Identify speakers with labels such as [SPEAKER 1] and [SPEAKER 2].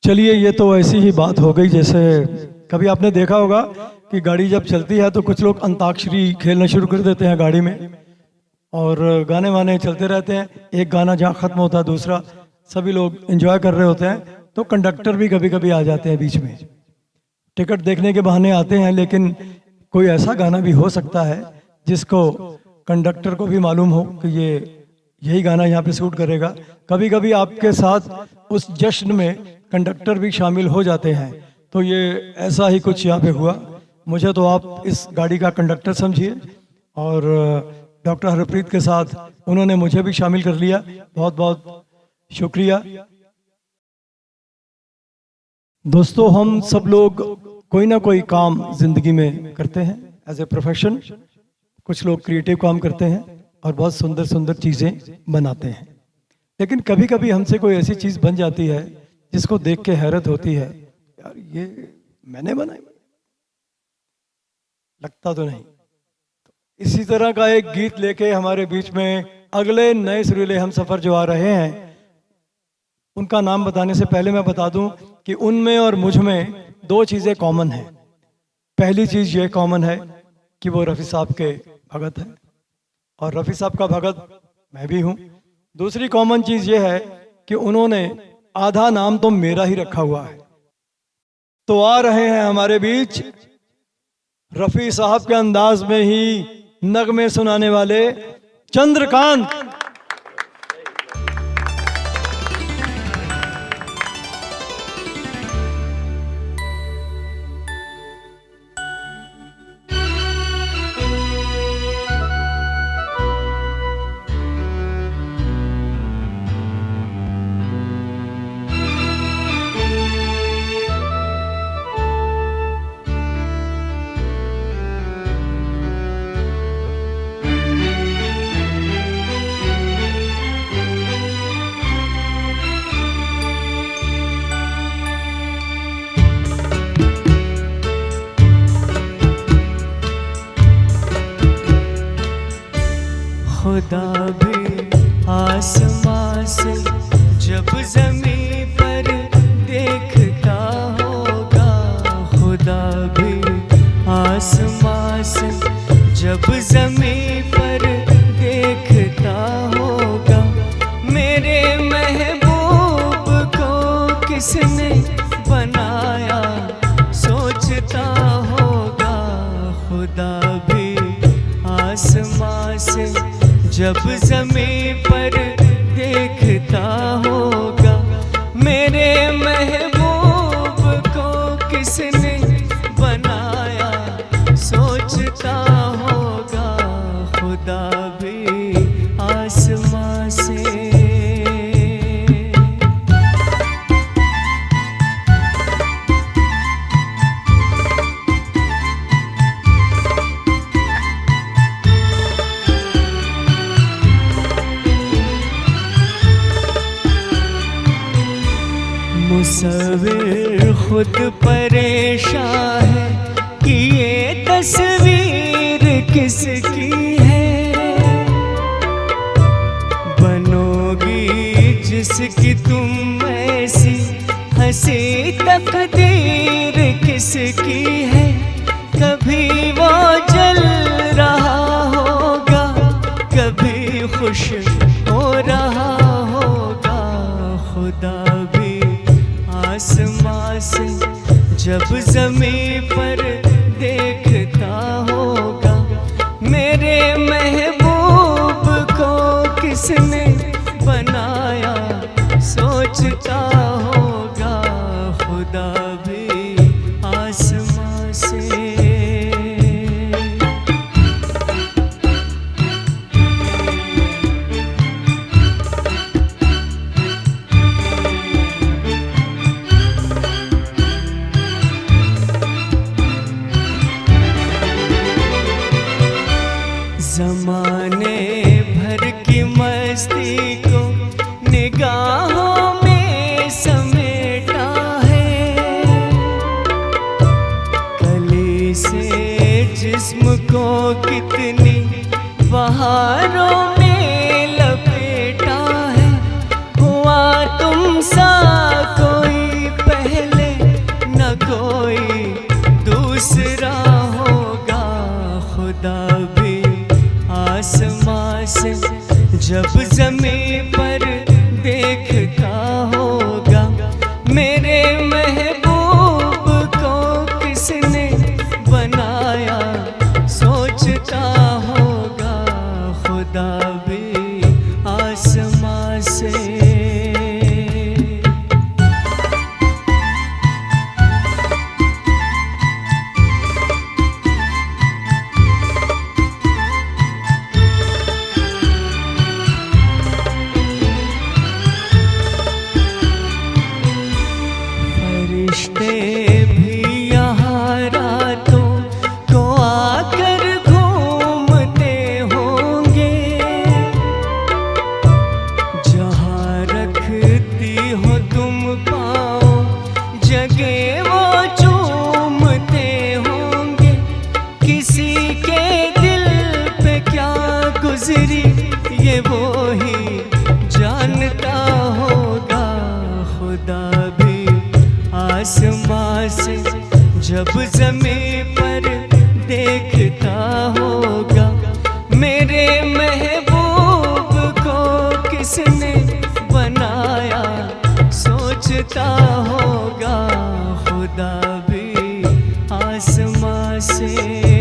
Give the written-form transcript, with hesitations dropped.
[SPEAKER 1] चलिए, ये तो ऐसी ही बात हो गई जैसे कभी आपने देखा होगा कि गाड़ी जब चलती है तो कुछ लोग अंताक्षरी खेलना शुरू कर देते हैं गाड़ी में और गाने वाने चलते रहते हैं। एक गाना जहाँ ख़त्म होता है दूसरा, सभी लोग एंजॉय कर रहे होते हैं। तो कंडक्टर भी कभी कभी आ जाते हैं बीच में, टिकट देखने के बहाने आते हैं, लेकिन कोई ऐसा गाना भी हो सकता है जिसको कंडक्टर को भी मालूम हो कि ये यही गाना यहाँ पे सूट करेगा। कभी कभी आपके साथ उस जश्न में कंडक्टर भी शामिल हो जाते हैं। तो ये ऐसा ही कुछ यहाँ पे हुआ। मुझे तो आप इस गाड़ी का कंडक्टर समझिए और डॉक्टर हरप्रीत के साथ उन्होंने मुझे भी शामिल कर लिया। बहुत बहुत शुक्रिया। दोस्तों, हम सब लोग कोई ना कोई काम जिंदगी में करते हैं एज ए प्रोफेशन। कुछ लोग क्रिएटिव काम करते हैं और बहुत सुंदर सुंदर चीज़ें बनाते हैं, लेकिन कभी कभी हमसे कोई ऐसी चीज़ बन जाती है जिसको देख के हैरत होती है, यार ये मैंने बनाई, लगता तो नहीं। इसी तरह का एक गीत लेके हमारे बीच में अगले नए सुरीले हम सफ़र जो आ रहे हैं, उनका नाम बताने से पहले मैं बता दूं कि उनमें और मुझ में दो चीज़ें कॉमन हैं। पहली चीज़ ये कॉमन है कि वो रफ़ी साहब के भगत हैं और रफ़ी साहब का भगत मैं भी हूँ। दूसरी कॉमन चीज़ ये है कि उन्होंने आधा नाम तो मेरा ही रखा हुआ है। तो आ रहे हैं हमारे बीच रफ़ी साहब के अंदाज में ही नगमे सुनाने वाले चंद्रकांत।
[SPEAKER 2] खुदा भी आसमां से जब ज़मीं पर देखता होगा, खुदा भी आसमां से जब ज़मीं पर देखता होगा, मेरे महबूब को किसने बनाया सोचता होगा। खुदा भी आसमां से जब ज़मीं पर देखता होगा, मेरे महबूब को किसने बनाया सोचता होगा। खुदा भी आसमां से। मुसव्विर खुद परेशान है कि ये तस्वीर किसकी है, बनोगी जिसकी तुम ऐसी हंसी तकदीर किसकी है। कभी वो जल रहा होगा, कभी खुश हो रहा होगा। खुदा भी आसमां से जब ज़मीं पर देखता होगा, मेरे महबूब को किसने बनाया सोचता होगा। खुदा भी आसमां से। आसमां से जब ज़मीं पर देखता होगा मेरे महबूब को किसने बनाया, सोचता होगा खुदा भी आसमां से। फरिश्ते भी यहाँ रातों को आकर घूमते होंगे, जहाँ रखती हो तुम पाँव जगह वो चूमते होंगे। किसी के दिल पे क्या गुजरी ये वो ही जानता होगा, खुदा भी आसमां से जब ज़मीं पर देखता होगा मेरे महबूब को किसने बनाया, सोचता होगा खुदा भी आसमां से।